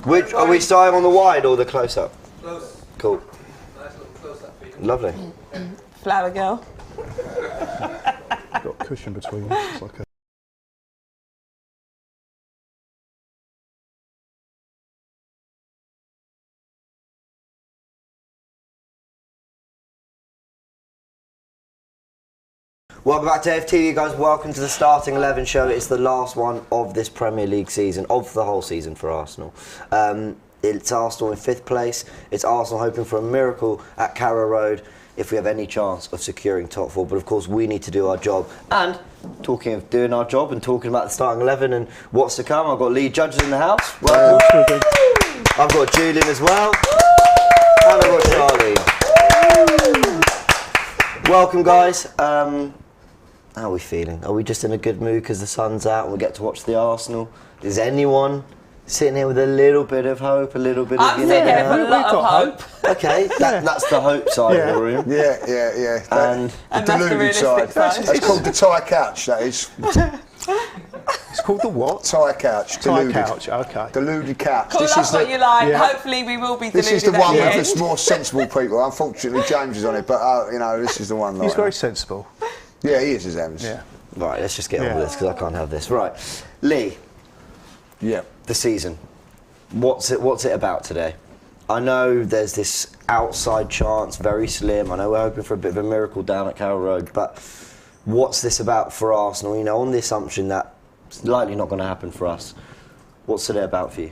Which are we starting on the wide or the close up? Close. Cool. Nice little close up. Lovely. Flower girl. Got a cushion between us. It's like a Welcome back to AFTV, guys. Welcome to the Starting 11 show. It's the last one of this Premier League season, of the whole season for Arsenal. It's Arsenal in 5th place. It's Arsenal hoping for a miracle at Carrow Road if we have any chance of securing top 4. But of course, we need to do our job. And talking of doing our job and talking about the Starting 11 and what's to come, I've got lead judges in the house. Welcome. I've got Julian as well. And I've got Charlie. Welcome, guys. How are we feeling? Are we just in a good mood because the sun's out and we get to watch the Arsenal? Is anyone sitting here with a little bit of hope, a little bit of... I'm sitting here with a lot of hope. Okay, that's the hope side of the room. Yeah. And the deluded side. That's called the Thai couch, that is. It's called the what? Thai couch. Thai Deluded. couch, okay. Deluded couch. Call This up is what you like. Yeah. Hopefully we will be deluded. This is the one at with the the more sensible people. Unfortunately, James is on it, but this is the one. He's very sensible. Yeah, he is, Evans. Yeah. right, let's just get on with this because I can't have this. Right, Lee. Yeah. The season. What's it about today? I know there's this outside chance, very slim. I know we're hoping for a bit of a miracle down at Carrow Road, but what's this about for Arsenal? You know, on the assumption that it's likely not going to happen for us. What's today about for you?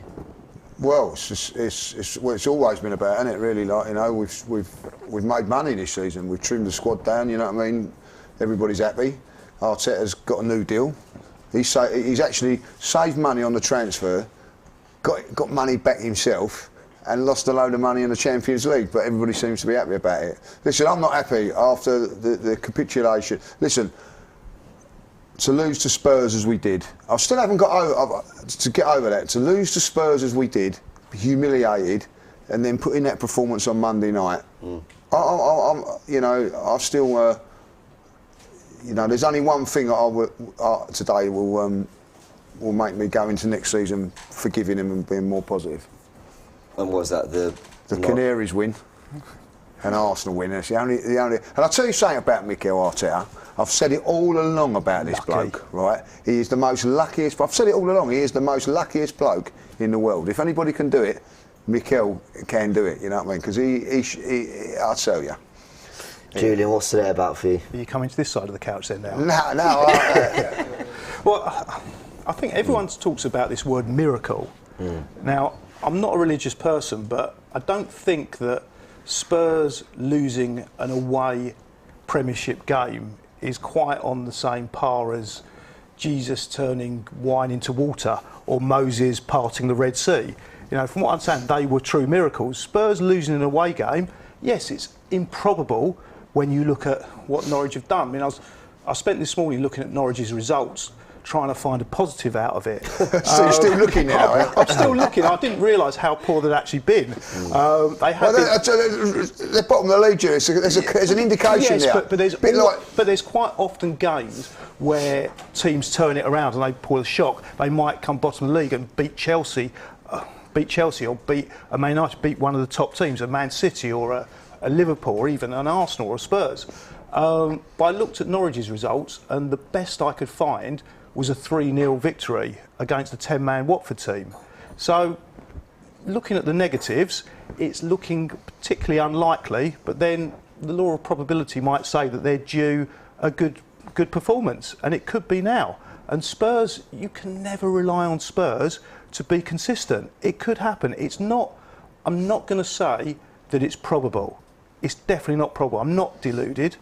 Well, it's always been about, isn't it? Really, like, you know, we've made money this season. We've trimmed the squad down. You know what I mean? Everybody's happy. Arteta's got a new deal. He's actually saved money on the transfer, got money back himself, and lost a load of money in the Champions League. But everybody seems to be happy about it. Listen, I'm not happy after the capitulation. Listen. To lose to Spurs as we did, I still haven't got to get over that. To lose to Spurs as we did, humiliated, and then put in that performance on Monday night. I still, there's only one thing today will make me go into next season forgiving him and being more positive. And what was that? The Canaries win. And Arsenal win. That's the only. And I'll tell you something about Mikel Arteta. I've said it all along about this bloke, right? He is the most luckiest. I've said it all along. He is the most luckiest bloke in the world. If anybody can do it, Mikel can do it. You know what I mean? Because he I'll tell you. Julian, what's today about for you? Are you coming to this side of the couch then now? No. Well, I think everyone talks about this word miracle. Now, I'm not a religious person, but I don't think that Spurs losing an away Premiership game is quite on the same par as Jesus turning wine into water or Moses parting the Red Sea. You know, from what I'm saying, they were true miracles. Spurs losing an away game, yes, it's improbable when you look at what Norwich have done. I mean, I spent this morning looking at Norwich's results, trying to find a positive out of it. So you're still looking now, eh? I'm still looking. I didn't realise how poor they'd actually been. They have they're bottom of the league, Julie. There's an indication yes, there. but there's quite often games where teams turn it around and they pull a shock. They might come bottom of the league and beat Chelsea or beat a Man United, beat one of the top teams, a Man City or a Liverpool or even an Arsenal or a Spurs. But I looked at Norwich's results and the best I could find was a 3-0 victory against a 10-man Watford team. So, looking at the negatives, it's looking particularly unlikely, but then the law of probability might say that they're due a good performance, and it could be now. And Spurs, you can never rely on Spurs to be consistent. It could happen. I'm not going to say that it's probable. It's definitely not probable. I'm not deluded.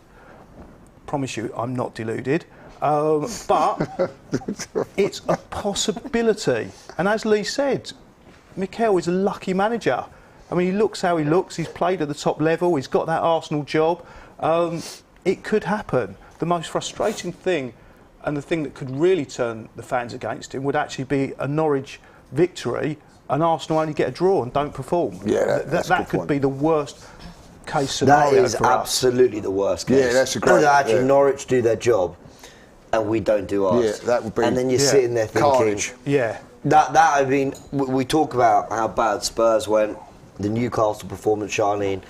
Promise you, I'm not deluded. But it's a possibility. And as Lee said, Mikel is a lucky manager. I mean, he looks how he looks. He's played at the top level. He's got that Arsenal job. It could happen. The most frustrating thing, and the thing that could really turn the fans against him, would actually be a Norwich victory and Arsenal only get a draw and don't perform. Yeah, that could be the worst case scenario. That is absolutely the worst case. Yeah, that's a great. Actually, Norwich do their job, and we don't do ours. Yeah, that would be. And then you're sitting there thinking, carnage. Yeah. I mean, we talk about how bad Spurs went, the Newcastle performance, Charlene,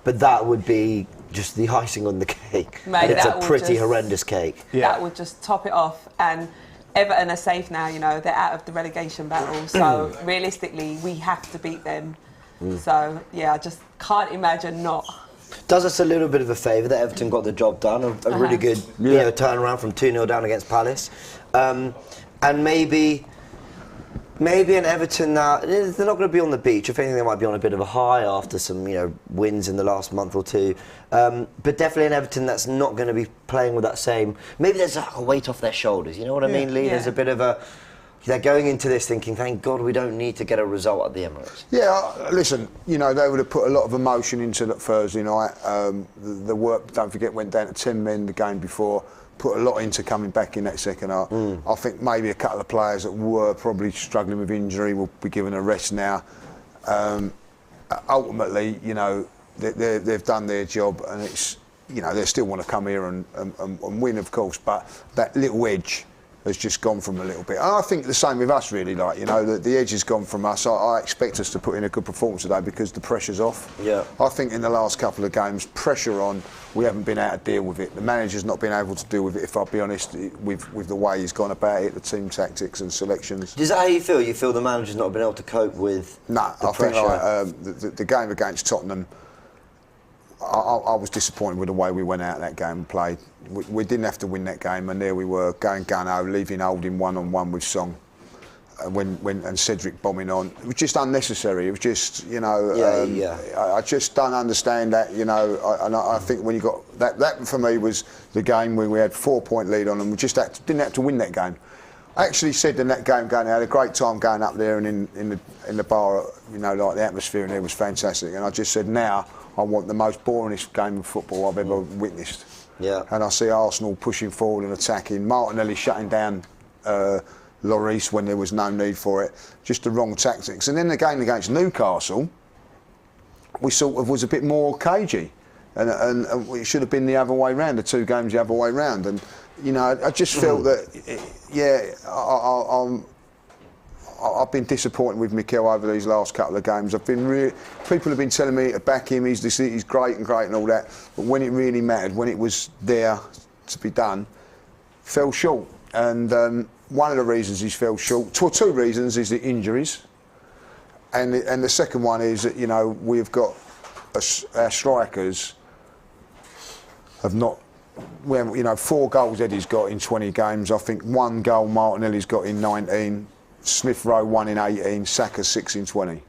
but that would be just the icing on the cake. Mate, it's that a will pretty just- horrendous cake. That would just top it off. And Everton are safe now, you know, they're out of the relegation battle. So realistically, we have to beat them. So, yeah, I just can't imagine not. Does us a little bit of a favour that Everton got the job done. A really good turnaround from 2-0 down against Palace. And maybe an Everton now, they're not going to be on the beach. If anything, they might be on a bit of a high after some, wins in the last month or two. But definitely an Everton that's not going to be playing with that same... Maybe there's a weight off their shoulders, you know what I mean, Lee? Yeah. There's a bit of a... They're going into this thinking, thank God we don't need to get a result at the Emirates. Yeah, listen, they would have put a lot of emotion into that Thursday night. The work, don't forget, went down to 10 men the game before. Put a lot into coming back in that second half. I think maybe a couple of players that were probably struggling with injury will be given a rest now. Ultimately, they've done their job, and it's, they still want to come here and win, of course, but that little edge has just gone from a little bit. And I think the same with us, really. The edge has gone from us. I expect us to put in a good performance today because the pressure's off. Yeah. I think in the last couple of games, pressure on, we haven't been able to deal with it. The manager's not been able to deal with it, if I'll be honest, with the way he's gone about it, the team tactics and selections. Is that how you feel? You feel the manager's not been able to cope with the I pressure? think the game against Tottenham, I was disappointed with the way we went out that game and played. We didn't have to win that game, and there we were going gun-ho, leaving Holding one-on-one with Song, and Cedric bombing on. It was just unnecessary. It was just, I just don't understand that, and I think when you got that for me was the game when we had 4-point lead on, and we just didn't have to win that game. I actually said in that game I had a great time going up there and in the bar, the atmosphere in there was fantastic, and I just said now I want the most boringest game of football I've ever witnessed. Yeah. And I see Arsenal pushing forward and attacking, Martinelli shutting down Lloris when there was no need for it, just the wrong tactics. And then the game against Newcastle, we sort of was a bit more cagey, and it should have been the other way round, the two games the other way round. And I just felt that, I've been disappointed with Mikel over these last couple of games. People have been telling me to back him, he's great and all that, but when it really mattered, when it was there to be done, fell short. And one of the reasons he's fell short, two reasons, is the injuries, and the second one is that we've got our strikers have not. We have, 4 goals Eddie's got in 20 games. I think 1 goal Martinelli's got in 19. Smith Rowe 1 in 18. Saka 6 in 20.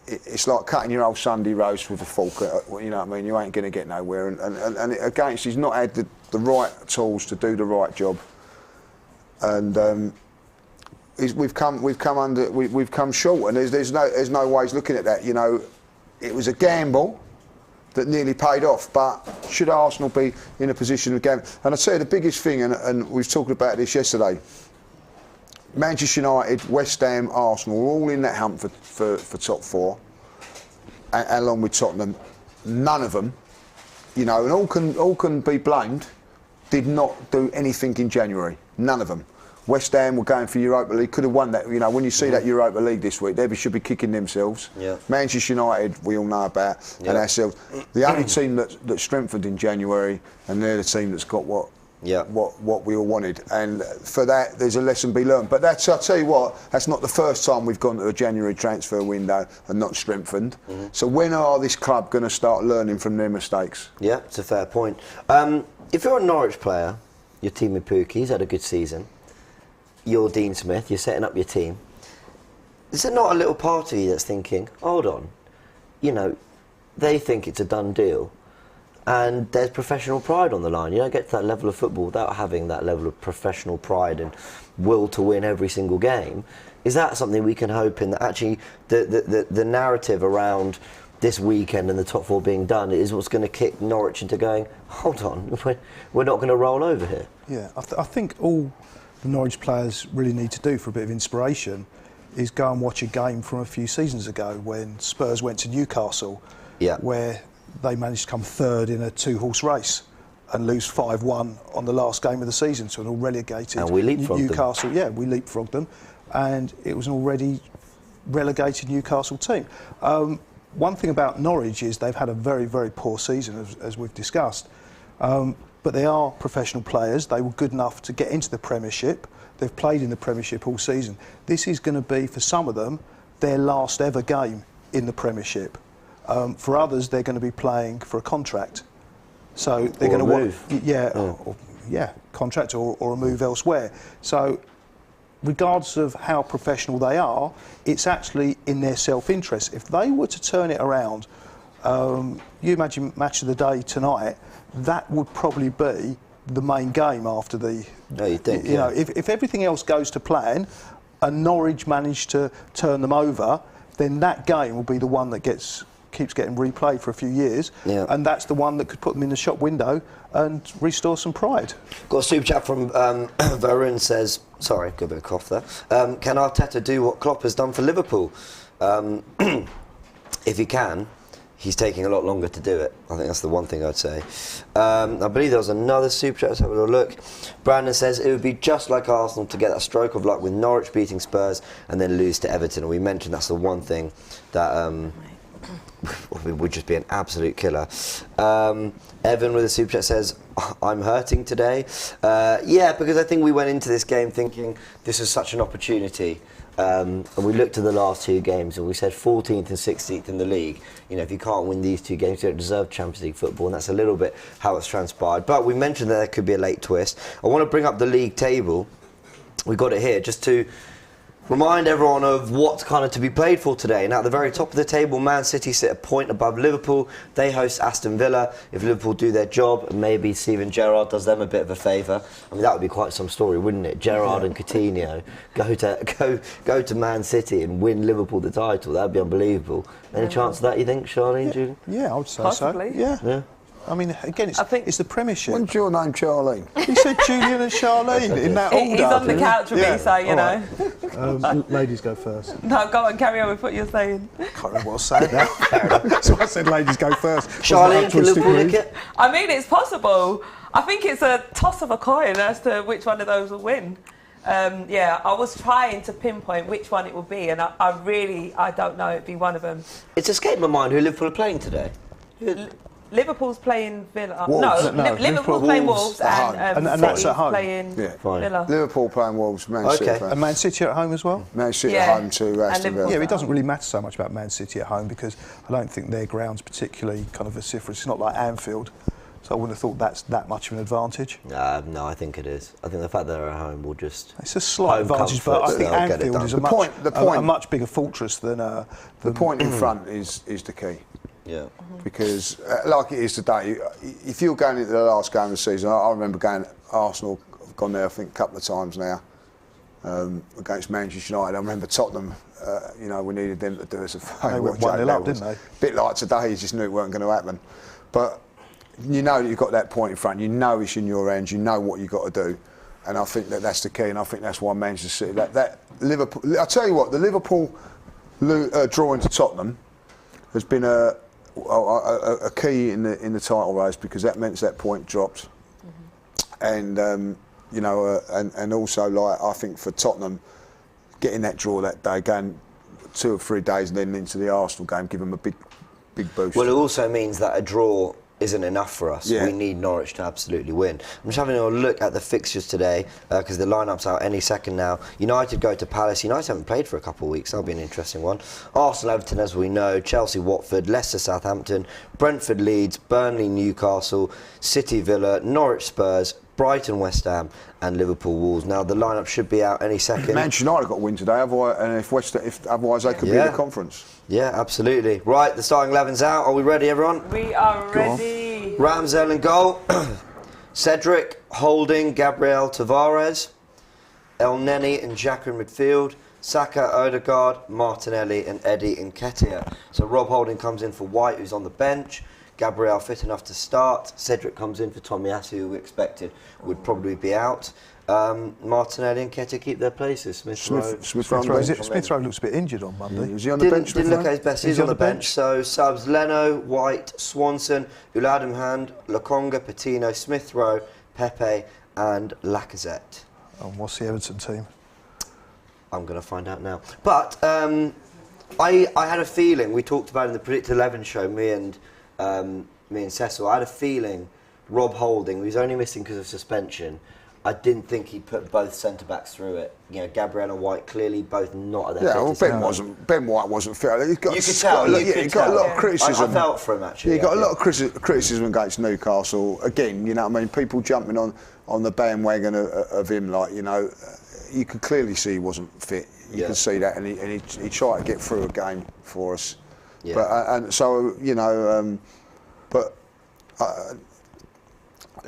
It's like cutting your old Sunday roast with a fork. You know what I mean? You ain't going to get nowhere. And against, he's not had the right tools to do the right job. And we've come short. And there's no ways looking at that. It was a gamble that nearly paid off, but should Arsenal be in a position of game? And I'd say the biggest thing, and we were talking about this yesterday, Manchester United, West Ham, Arsenal, were all in that hunt for top 4, along with Tottenham. None of them, and all can be blamed, did not do anything in January. None of them. West Ham were going for Europa League, could have won that. When you see that Europa League this week, they should be kicking themselves. Yeah. Manchester United, we all know about, and ourselves. The only team that strengthened in January, and they're the team that's got what we all wanted. And for that, there's a lesson to be learned. But I'll tell you what, that's not the first time we've gone to a January transfer window and not strengthened. So when are this club going to start learning from their mistakes? Yeah, it's a fair point. If you're a Norwich player, you're Teemu Pukki, he's had a good season. You're Dean Smith, you're setting up your team. Is there not a little part of you that's thinking, hold on, they think it's a done deal, and there's professional pride on the line. You don't get to that level of football without having that level of professional pride and will to win every single game. Is that something we can hope in, that actually the narrative around this weekend and the top 4 being done is what's going to kick Norwich into going, hold on, we're not going to roll over here? Yeah, I think all the Norwich players really need to do for a bit of inspiration is go and watch a game from a few seasons ago when Spurs went to Newcastle, where they managed to come 3rd in a 2-horse race. and lose 5-1 on the last game of the season to an all relegated And we leapfrogged them. Newcastle. Yeah, we leapfrogged them, and it was an already relegated Newcastle team. One thing about Norwich is they've had a very, very poor season, as we've discussed. But they are professional players. They were good enough to get into the Premiership. They've played in the Premiership all season. This is going to be, for some of them, their last ever game in the Premiership. For others, they're going to be playing for a contract. So they're going to want, contract or a move elsewhere. So, regardless of how professional they are, it's actually in their self-interest. If they were to turn it around, you imagine match of the day tonight, that would probably be the main game after the. No, you think? You know, if everything else goes to plan, and Norwich manage to turn them over, then that game will be the one that keeps getting replayed for a few years, and that's the one that could put them in the shop window and restore some pride. Got a super chat from Varun says, sorry, got a bit of cough there. Can Arteta do what Klopp has done for Liverpool? If he can, he's taking a lot longer to do it. I think that's the one thing I'd say. I believe there was another super chat. Let's have a little look. Brandon says it would be just like Arsenal to get that stroke of luck with Norwich beating Spurs and then lose to Everton. And we mentioned that's the one thing that would just be an absolute killer. Evan with a super chat says, I'm hurting today. Yeah, because I think we went into this game thinking this is such an opportunity. And we looked at the last two games and we said 14th and 16th in the league. You know, if you can't win these two games, you don't deserve Champions League football, and that's a little bit how it's transpired. But we mentioned that there could be a late twist. I want to bring up the league table. We got it here just to remind everyone of what's kind of to be played for today. Now, at the very top of the table, Man City sit a point above Liverpool. They host Aston Villa. If Liverpool do their job, and maybe Steven Gerrard does them a bit of a favour. I mean, that would be quite some story, wouldn't it? Gerrard and Coutinho go to Man City and win Liverpool the title. That would be unbelievable. Any chance of that, you think, Charlene, Julie? Yeah, I would say Possibly. so. Yeah. I mean, again, it's the Premiership. When's your name, Charlene? He said Julian and Charlene in that order. He's on the couch with me, so you know. Ladies go first. No, go on, carry on with what you're saying. Can't remember what I was saying now. So I said ladies go first. Charlene, can Liverpool nick it? I mean, it's possible. I think it's a toss of a coin as to which one of those will win. I was trying to pinpoint which one it will be, and I don't know. It'd be one of them. It's escaped my mind who Liverpool are playing today. Liverpool's playing Villa. Wolves. No, Liverpool's playing Wolves, and that's at home. playing Villa. Liverpool playing Wolves, Man City. Okay. And Man City at home as well? Man City at home to Aston Villa. Yeah, it doesn't really matter so much about Man City at home because I don't think their ground's particularly kind of vociferous. It's not like Anfield, so I wouldn't have thought that's that much of an advantage. No, I think it is. I think the fact that they're at home will just... It's a slight advantage, but I think Anfield is a much bigger fortress than... The point in front is the key. Yeah. Because, like it is today, if you're going into the last game of the season, I remember going Arsenal, I've gone there I think a couple of times now, against Manchester United. I remember Tottenham, we needed them to do us a favour. They went 1-0 up, didn't they? Bit like today, you just knew it weren't going to happen. But you know that you've got that point in front, you know it's in your hands, you know what you've got to do. And I think that's the key, and I think that's why Manchester City, that Liverpool, I'll tell you what, the Liverpool drawing to Tottenhm has been a key in the title race because that meant that point dropped, and and also like I think for Tottenham getting that draw that day, going 2 or 3 days and then into the Arsenal game, give them a big boost. Well, it also means that a draw isn't enough for us. Yeah. We need Norwich to absolutely win. I'm just having a look at the fixtures today because the lineup's out any second now. United go to Palace. United haven't played for a couple of weeks. That'll be an interesting one. Arsenal, Everton, as we know. Chelsea, Watford. Leicester, Southampton. Brentford, Leeds. Burnley, Newcastle. City, Villa. Norwich, Spurs. Brighton, West Ham, and Liverpool, Wolves. Now the lineup should be out any second. Manchester United got a win today, otherwise, and if otherwise they could be in the conference. Yeah, absolutely. Right, the starting 11's out. Are we ready, everyone? We are ready. Ramsdale in goal. Cedric, Holding, Gabriel, Tavares. El Neni and Xhaka in midfield. Saka, Odegaard, Martinelli, and Eddie Nketiah. So Rob Holding comes in for White, who's on the bench. Gabriel fit enough to start. Cedric comes in for Tomiyasu, who we expected would probably be out. Martinelli and Keita keep their places. Smith Rowe Smith Rowe looks a bit injured on Monday. Was he on the bench? didn't look at his best. He's on the bench. So subs Leno, White, Swanson, Uladamhand, Lokonga, Patino, Smith Rowe, Pepe and Lacazette. And what's the Everton team? I'm going to find out now. But I had a feeling, we talked about it in the Predicted 11 show, me and Cecil, I had a feeling Rob Holding, who was only missing because of suspension, I didn't think he'd put both centre-backs through it. You know, Gabriel and White clearly both not at their Ben White wasn't fit. He got a lot of criticism. I felt for him, actually. He got a lot of criticism against Newcastle. Again, you know what I mean? People jumping on the bandwagon of him, like, you know, you could clearly see he wasn't fit. You could see that, and he tried to get through a game for us. Yeah. But and so, you know,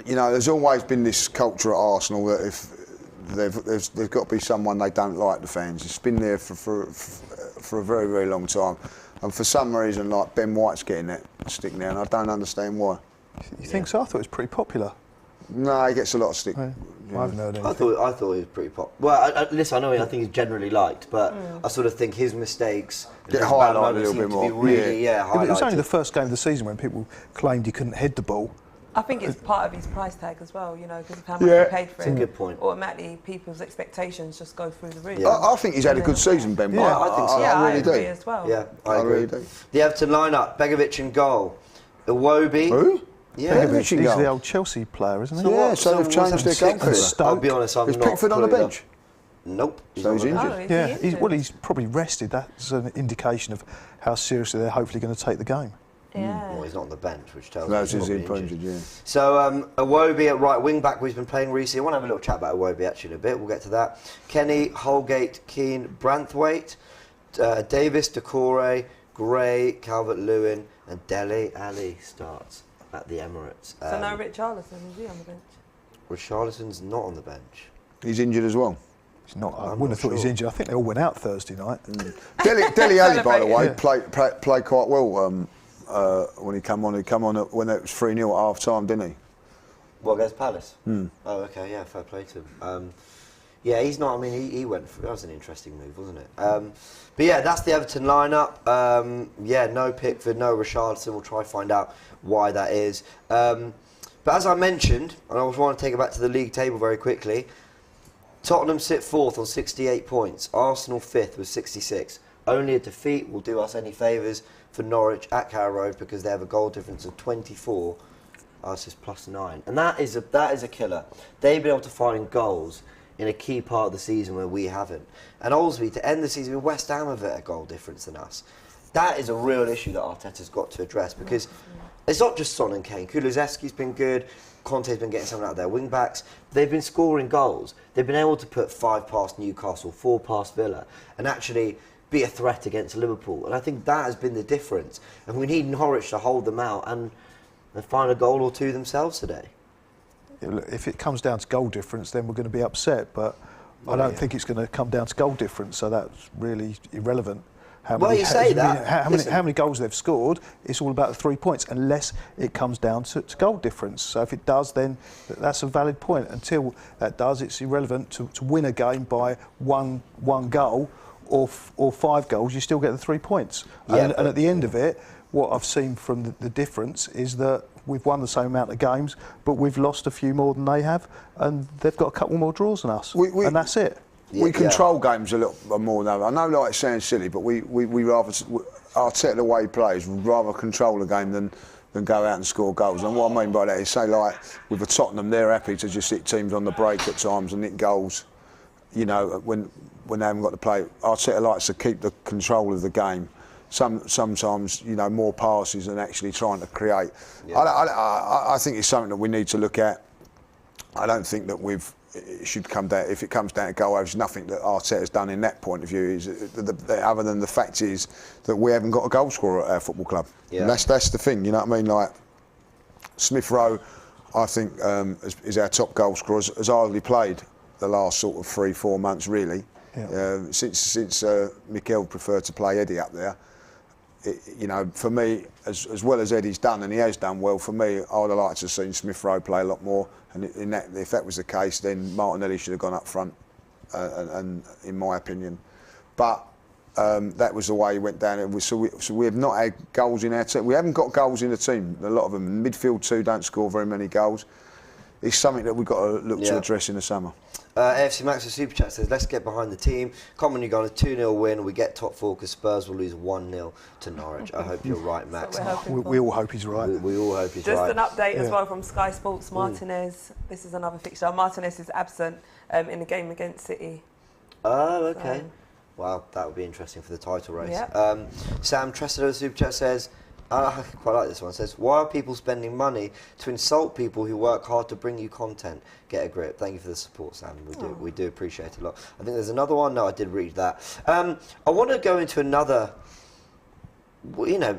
you know, there's always been this culture at Arsenal that if there's got to be someone they don't like, the fans. It's been there for a very, very long time, and for some reason, like, Ben White's getting that stick now, and I don't understand why. You think so? I thought it was pretty popular. No, he gets a lot of stick. Yeah. I haven't heard anything. I thought he was pretty popular. Well, listen, I think he's generally liked, but I sort of think his mistakes get highlighted a little bit more. Highlighted. It was only the first game of the season when people claimed he couldn't head the ball. I think it's part of his price tag as well, you know, because of how much he paid for it. That's a good point. Automatically, people's expectations just go through the roof. Yeah. I think he's had a good season, Ben White. Yeah, I think so. I really agree do. as well. Yeah, I agree. really do. The Everton lineup: Begovic in goal, Iwobi. Who? Yeah, Begovic. He's the old Chelsea player, isn't he? Yeah, so they've changed their goalkeeper. I'll be honest, I'm Is not. Pickford on the clued up. bench? Nope. So he's injured. Oh, is Yeah, he injured? he's probably rested. That's an indication of how seriously they're hopefully going to take the game. Yeah. Well, he's not on the bench, which tells No, me he's he's probably injured, injured. yeah. So Iwobi at right wing back, who's been playing recently. I want to have a little chat about Iwobi actually in a bit. We'll get to that. Kenny, Holgate, Keane, Branthwaite, Davis, Decore, Gray, Calvert-Lewin, and Dele Alli starts at the Emirates. So no Richarlison, is he on the bench? Richarlison's not on the bench. He's injured as well. He's not. I I'm wouldn't not have thought he's sure. injured. I think they all went out Thursday night. Dele Alli, by the way, Yeah. played quite well when he come on. He come on when it was 3-0 at half time, didn't he? What, against Palace? Oh, okay, yeah, fair play to him. Yeah, he's not. I mean, he went. That was an interesting move, wasn't it? But yeah, that's the Everton lineup. Yeah, no Pickford, no Richarlison. We'll try to find out why that is. But as I mentioned, and I want to take it back to the league table very quickly. Tottenham sit fourth on 68 points. Arsenal fifth with 66. Only a defeat will do us any favours for Norwich at Carrow Road because they have a goal difference of 24. Ours is +9, and that is a killer. They've been able to find goals in a key part of the season where we haven't. And ultimately, to end the season with West Ham have a goal difference than us. That is a real issue that Arteta's got to address because it's not just Son and Kane. Kulusevski's been good. Conte's been getting something out of their wing backs. They've been scoring goals. They've been able to put 5 past Newcastle, 4 past Villa, and actually be a threat against Liverpool. And I think that has been the difference. And we need Norwich to hold them out and find a goal or two themselves today. If it comes down to goal difference, then we're going to be upset. But I don't think it's going to come down to goal difference. So that's really irrelevant. How many goals they've scored, it's all about the 3 points, unless it comes down to goal difference. So if it does, then that's a valid point. Until that does, it's irrelevant to win a game by one goal or 5 goals. You still get the 3 points. Yeah, and at the end of it, what I've seen from the difference is that we've won the same amount of games, but we've lost a few more than they have, and they've got a couple more draws than us, and that's it. We control games a little more now. I know, like, it sounds silly, but we rather Arteta, the way he plays, would rather control the game than go out and score goals. And what I mean by that is, say, like with the Tottenham, they're happy to just hit teams on the break at times and nick goals. You know, when they haven't got to play. Arteta likes to keep the control of the game. Sometimes, you know, more passes than actually trying to create. Yeah. I think it's something that we need to look at. I don't think that it should come down. If it comes down to goal average, nothing that Arteta's done in that point of view is other than the fact is that we haven't got a goal scorer at our football club. Yeah. And that's the thing. You know what I mean? Like Smith Rowe, I think is our top goal scorer. Has hardly played the last sort of 3-4 months really. Yeah. Since Mikel preferred to play Eddie up there. you know, for me, as well as Eddie's done, and he has done well, for me, I would have liked to have seen Smith Rowe play a lot more. And if that was the case, then Martinelli should have gone up front, and in my opinion. But that was the way he went down. So we have not had goals in our team. We haven't got goals in the team. A lot of them, midfield too, don't score very many goals. It's something that we've got to look to address in the summer. AFC Max with Super Chat says, let's get behind the team. Commonly gone a 2-0 win. We get top 4 because Spurs will lose 1-0 to Norwich. I hope you're right, Max. We all hope he's right. We all hope he's Just right. an update as well from Sky Sports. Martinez, this is another fixture. Martinez is absent in the game against City. Oh, okay. Wow, that would be interesting for the title race. Yep. Sam Tressado with Super Chat says, I quite like this one. It says, why are people spending money to insult people who work hard to bring you content? Get a grip. Thank you for the support, Sam. We do appreciate it a lot. I think there's another one. No, I did read that. I want to go into another, you know,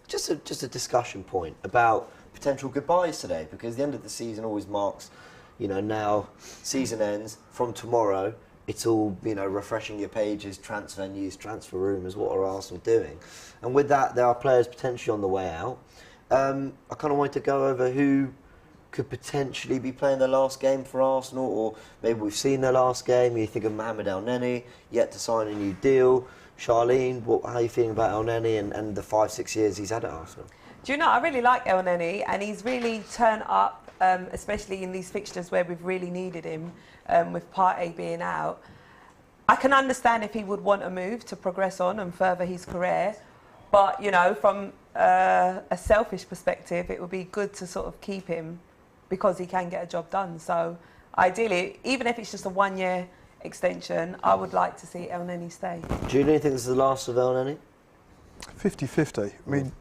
just a discussion point about potential goodbyes today, because the end of the season always marks, you know, now season ends from tomorrow. It's all, you know, refreshing your pages, transfer news, transfer rumours, what are Arsenal doing? And with that, there are players potentially on the way out. I kind of wanted to go over who could potentially be playing their last game for Arsenal, or maybe we've seen their last game. You think of Mohamed El Neni, yet to sign a new deal. Charlene, how are you feeling about El Neni and the 5-6 years he's had at Arsenal? Do you know, I really like El Neni, and he's really turned up, especially in these fixtures where we've really needed him, with Partey being out. I can understand if he would want a move to progress on and further his career, but, you know, from a selfish perspective, it would be good to sort of keep him because he can get a job done. So ideally, even if it's just a 1-year extension, I would like to see El Neni stay. Julian, you think this is the last of El Neni? 50-50. I mean,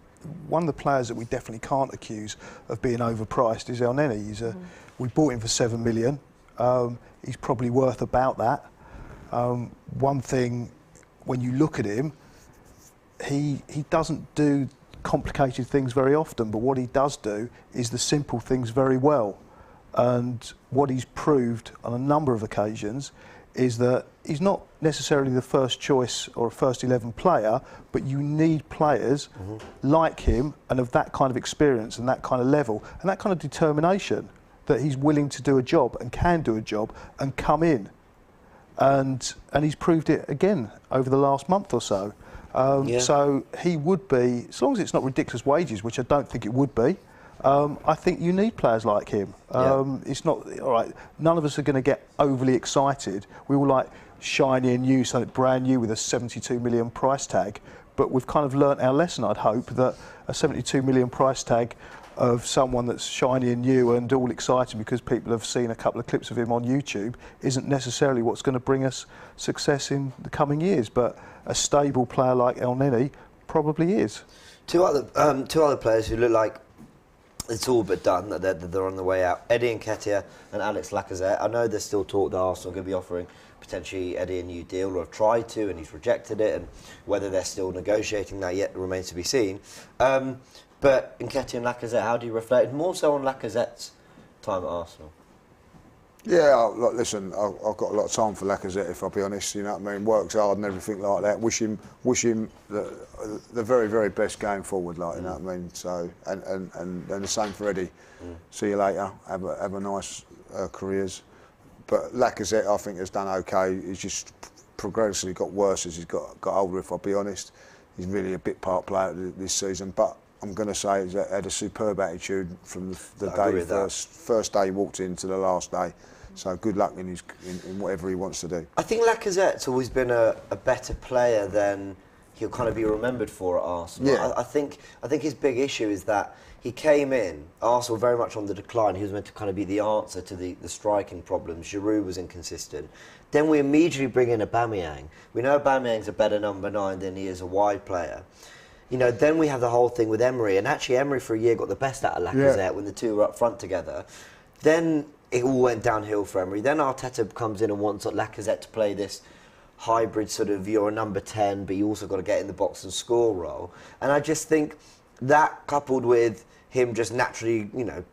one of the players that we definitely can't accuse of being overpriced is El Neni. We bought him for 7 million. He's probably worth about that. One thing, when you look at him, he doesn't do complicated things very often, but what he does do is the simple things very well. And what he's proved on a number of occasions is that he's not necessarily the first choice or a first 11 player, but you need players like him and of that kind of experience and that kind of level and that kind of determination, that he's willing to do a job and can do a job and come in. And he's proved it again over the last month or so. So he would be, as long as it's not ridiculous wages, which I don't think it would be, I think you need players like him. It's not, all right, none of us are going to get overly excited. We all like shiny and new, something brand new with a 72 million price tag. But we've kind of learnt our lesson, I'd hope, that a 72 million price tag of someone that's shiny and new and all excited because people have seen a couple of clips of him on YouTube isn't necessarily what's going to bring us success in the coming years. But a stable player like El Neni probably is. Two other players who look like it's all but done, that they're on the way out. Eddie Nketiah and Alex Lacazette. I know there's still talk that Arsenal are going to be offering potentially Eddie a new deal, or have tried to, and he's rejected it, and whether they're still negotiating that yet remains to be seen. But Nketiah and Lacazette, how do you reflect? More so on Lacazette's time at Arsenal. Yeah, look, listen, I've got a lot of time for Lacazette, if I'll be honest. You know what I mean? Works hard and everything like that. Wish him the very, very best going forward. Like, you know what I mean? So, and the same for Eddie. See you later. Have a nice careers. But Lacazette, I think, has done okay. He's just progressively got worse as he's got older. If I'll be honest, he's really a bit part player this season. But I'm going to say he's had a superb attitude from the first day he walked into the last day. So good luck in whatever he wants to do. I think Lacazette's always been a better player than he'll kind of be remembered for at Arsenal. Yeah. I think his big issue is that he came in, Arsenal very much on the decline. He was meant to kind of be the answer to the striking problems. Giroud was inconsistent. Then we immediately bring in Aubameyang. We know Aubameyang's a better number 9 than he is a wide player. You know, then we have the whole thing with Emery, and actually Emery for a year got the best out of Lacazette when the two were up front together. Then it all went downhill for Emery. Then Arteta comes in and wants Lacazette to play this hybrid sort of, you're a number 10, but you also got to get in the box and score role. And I just think that, coupled with him just naturally, you know,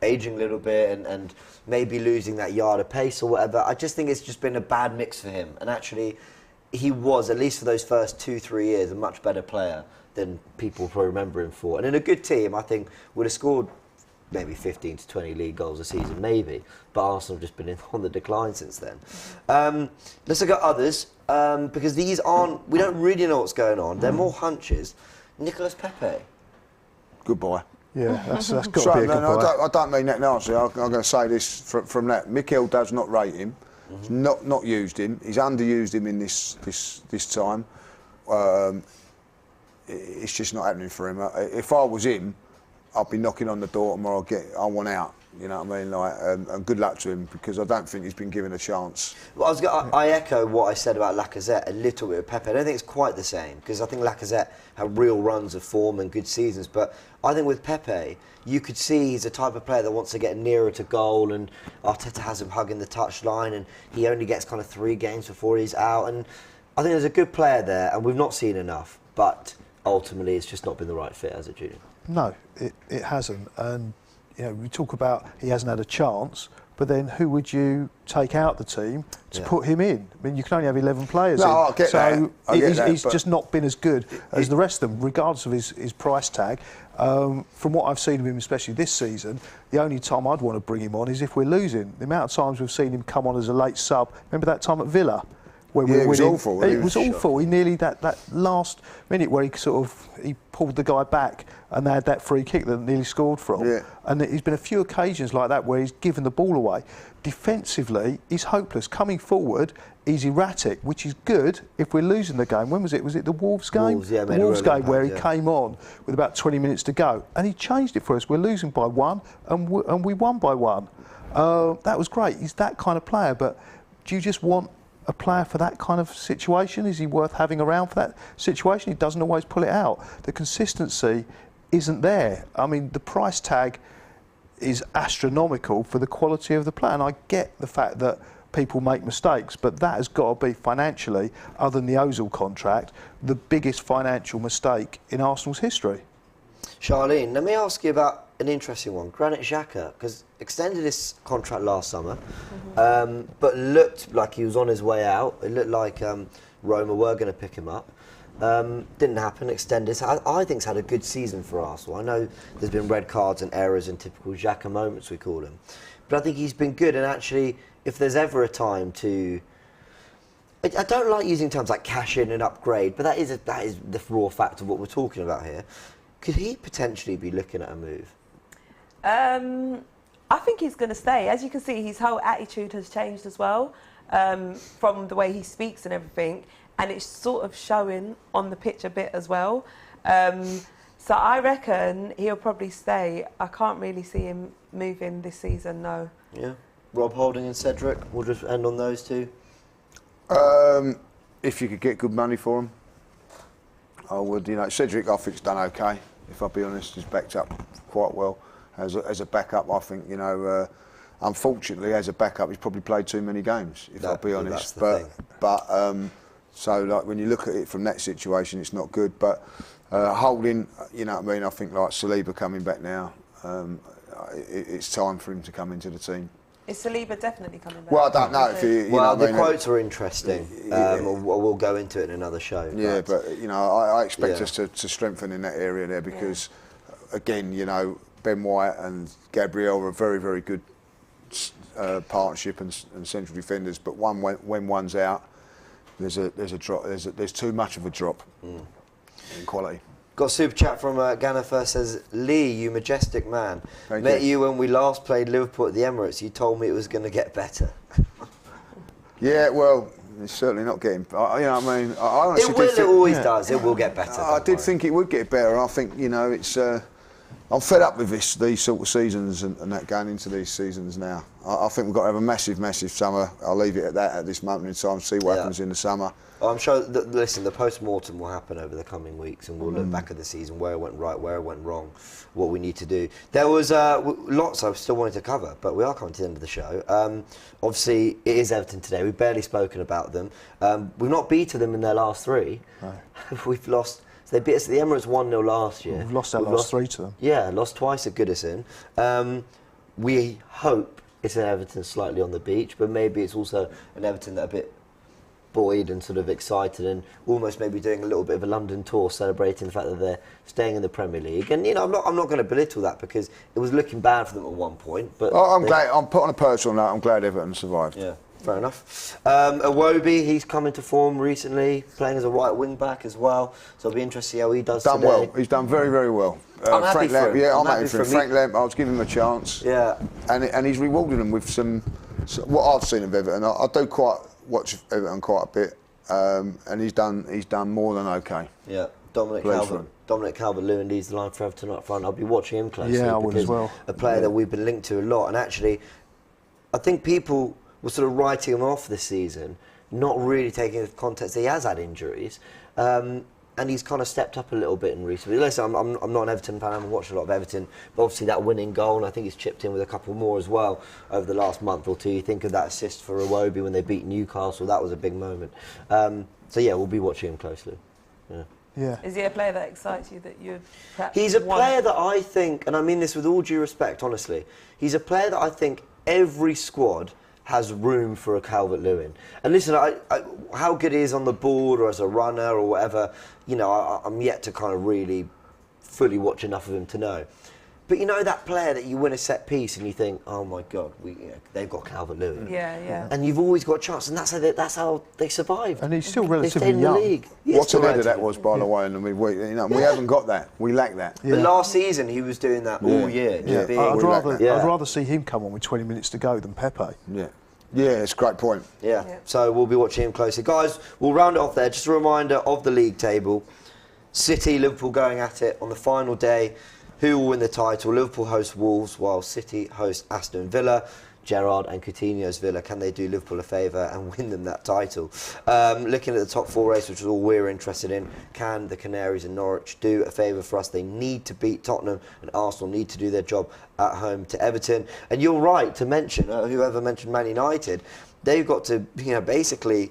aging a little bit and maybe losing that yard of pace or whatever, I just think it's just been a bad mix for him. And actually, he was, at least for those first 2-3 years, a much better player than people probably remember him for. And in a good team, I think would have scored maybe 15 to 20 league goals a season, maybe. But Arsenal have just been on the decline since then. Let's look at others, because these aren't, we don't really know what's going on. They're more hunches. Nicolas Pepe. Good boy. Yeah, that's got to be a good boy. I don't mean that nicely. I'm going to say this from that. Mikel does not rate him. He's not used him. He's underused him in this time. It's just not happening for him. If I was him, I'd be knocking on the door tomorrow. I want out. You know what I mean? Like, and good luck to him, because I don't think he's been given a chance. Well, I echo what I said about Lacazette a little bit with Pepe. I don't think it's quite the same, because I think Lacazette had real runs of form and good seasons. But I think with Pepe, you could see he's the type of player that wants to get nearer to goal, and Arteta has him hugging the touchline, and he only gets kind of 3 games before he's out. And I think there's a good player there, and we've not seen enough. But ultimately, it's just not been the right fit, has it, Julian? No, it hasn't. And you know, we talk about he hasn't had a chance, but then who would you take out the team to put him in? I mean, you can only have 11 players in. I get that. He's just not been as good as the rest of them, regardless of his price tag. From what I've seen of him, especially this season, the only time I'd want to bring him on is if we're losing. The amount of times we've seen him come on as a late sub. Remember that time at Villa? When we were winning? Awful. It was awful. He nearly, that last minute where he pulled the guy back and they had that free kick that nearly scored from. Yeah. And there's been a few occasions like that where he's given the ball away. Defensively, he's hopeless. Coming forward, he's erratic, which is good if we're losing the game. When was it? Was it the Wolves game? Wolves, yeah, the Wolves game where he came on with about 20 minutes to go. And he changed it for us. We're losing by 1 and we won by 1. That was great. He's that kind of player, but do you just want a player for that kind of situation? Is he worth having around for that situation? He doesn't always pull it out. The consistency isn't there. I mean, the price tag is astronomical for the quality of the player, and I get the fact that people make mistakes, but that has got to be financially, other than the Ozil contract, the biggest financial mistake in Arsenal's history. Charlene, let me ask you about an interesting one. Granit Xhaka, because extended his contract last summer, but looked like he was on his way out. It looked like Roma were going to pick him up. Didn't happen. Extended. I think he's had a good season for Arsenal. I know there's been red cards and errors and typical Xhaka moments, we call him, but I think he's been good. And actually, if there's ever a time to, I don't like using terms like cash in and upgrade, but that is the raw fact of what we're talking about here. Could he potentially be looking at a move? I think he's going to stay. As you can see, his whole attitude has changed as well, from the way he speaks and everything, and it's sort of showing on the pitch a bit as well. So I reckon he'll probably stay. I can't really see him moving this season, no. Yeah. Rob Holding and Cedric, we'll just end on those two. If you could get good money for him, I would. You know, Cedric, I think's done okay. If I'll be honest, he's backed up quite well as a backup. I think, you know, unfortunately, as a backup, he's probably played too many games. If I'll be honest, so like when you look at it from that situation, it's not good. But Holding, you know what I mean. I think like Saliba coming back now, it's time for him to come into the team. Is Saliba definitely coming back? Well, I don't know if you know the what I mean? quotes are interesting. We'll go into it in another show. Yeah, but you know, I expect us to strengthen in that area there because, again, you know, Ben White and Gabriel are a very, very good partnership and central defenders. But when one's out, there's a drop. There's too much of a drop in quality. Got a super chat from Ghana first, says, Lee, you majestic man. Met you when we last played Liverpool at the Emirates. You told me it was going to get better. Yeah, well, it's certainly not getting. You know what I mean? I honestly it always does. It will get better. I did think it would get better. I think, you know, it's. I'm fed up with these sort of seasons and that going into these seasons now. I think we've got to have a massive, massive summer. I'll leave it at that at this moment in time, see what happens in the summer. I'm sure, listen, the post-mortem will happen over the coming weeks and we'll look back at the season, where it went right, where it went wrong, what we need to do. There was lots I still wanted to cover, but we are coming to the end of the show. Obviously, it is Everton today. We've barely spoken about them. We've not beaten them in their last 3. No. We've lost... So they beat us at the Emirates 1-0 last year. We've lost our last 3 to them. Yeah, lost twice at Goodison. We hope it's an Everton slightly on the beach, but maybe it's also an Everton that a bit buoyed and sort of excited, and almost maybe doing a little bit of a London tour, celebrating the fact that they're staying in the Premier League. And I'm not going to belittle that, because it was looking bad for them at one point. But I'm glad. I'm put on a personal note. I'm glad Everton survived. Yeah. Fair enough. Iwobi, he's come into form recently, playing as a right wing back as well. So it'll be interesting to see how he does Done today. well. He's done very, very well. I'm happy Frank for Lamp, him. yeah, I'm I'm happy happy for him. for him. Frank Lamp, I was giving him a chance. Yeah. And he's rewarded him with some what I've seen of Everton. I do watch Everton quite a bit, and he's done more than okay. Yeah. Dominic Calvert-Lewin leads the line for Everton up front. I'll be watching him closely. Yeah, I would as well. A player that we've been linked to a lot, and actually, I think people were sort of writing him off this season, not really taking into context that he has had injuries, and he's kind of stepped up a little bit in recently. Listen, I'm not an Everton fan. I haven't watched a lot of Everton, but obviously that winning goal, and I think he's chipped in with a couple more as well over the last month or two. You think of that assist for Iwobi when they beat Newcastle. That was a big moment. So yeah, we'll be watching him closely. Yeah. Yeah. Is he a player that excites you, that you'd perhaps He's a want? player that I think, and I mean this with all due respect, honestly, he's a player that I think every squad has room for a Calvert-Lewin. And listen, how good he is on the board or as a runner or whatever, I'm yet to kind of really fully watch enough of him to know. But that player that you win a set piece and you think, oh my God, they've got Calvert-Lewin. Yeah. And you've always got a chance, and that's how they survive. And he's still They relatively stay in the young. league. What an header that was, by the way, and we haven't got that. We lack that. But last season he was doing that all year. Yeah. Just being- I'd rather see him come on with 20 minutes to go than Pepe. Yeah. Yeah, it's a great point. Yeah. Yeah. So we'll be watching him closely. Guys, we'll round it off there. Just a reminder of the league table. City, Liverpool going at it on the final day. Who will win the title? Liverpool host Wolves, while City host Aston Villa. Gerrard and Coutinho's Villa, can they do Liverpool a favour and win them that title? Looking at the top four race, which is all we're interested in, can the Canaries and Norwich do a favour for us? They need to beat Tottenham, and Arsenal need to do their job at home to Everton. And you're right to mention, whoever mentioned Man United, they've got to, basically,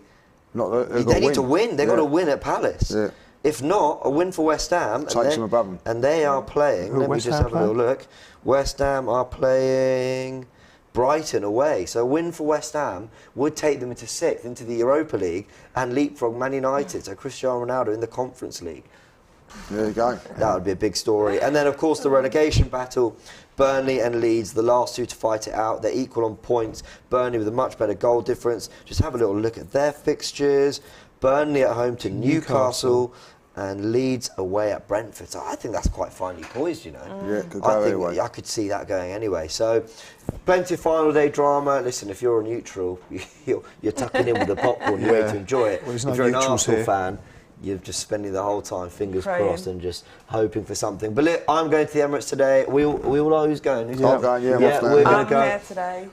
they need to win. They've got to win at Palace. Yeah. If not, a win for West Ham. Takes them above them. And they are playing, Who let me West just Ham have a little look. West Ham are playing Brighton away. So a win for West Ham would take them into 6th, into the Europa League, and leapfrog Man United. So Cristiano Ronaldo in the Conference League. There you go. That would be a big story. And then, of course, the relegation battle. Burnley and Leeds, the last two to fight it out. They're equal on points. Burnley with a much better goal difference. Just have a little look at their fixtures. Burnley at home to Newcastle. And Leeds away at Brentford. So I think that's quite finely poised, Yeah, could go anyway. I could see that going anyway. So plenty of final day drama. Listen, if you're a neutral, you're tucking in with the popcorn, you wait to enjoy it. Well, there's if no you're an neutrals Arsenal here. fan, you're just spending the whole time fingers Praying. crossed and just hoping for something. But look, I'm going to the Emirates today. We all know who's going. Who's I'm going, yeah, I'm off we're now. going I'm to go. here today.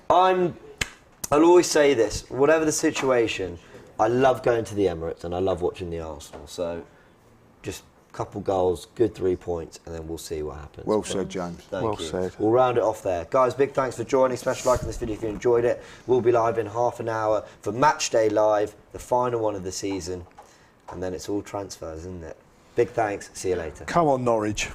I'll always say this, whatever the situation, I love going to the Emirates and I love watching the Arsenal. So just couple goals, good 3 points, and then we'll see what happens. Well said, James. Thank Well you. said. We'll round it off there. Guys, big thanks for joining. Smash like on this video if you enjoyed it. We'll be live in half an hour for Match Day Live, the final one of the season. And then it's all transfers, isn't it? Big thanks. See you later. Come on, Norwich.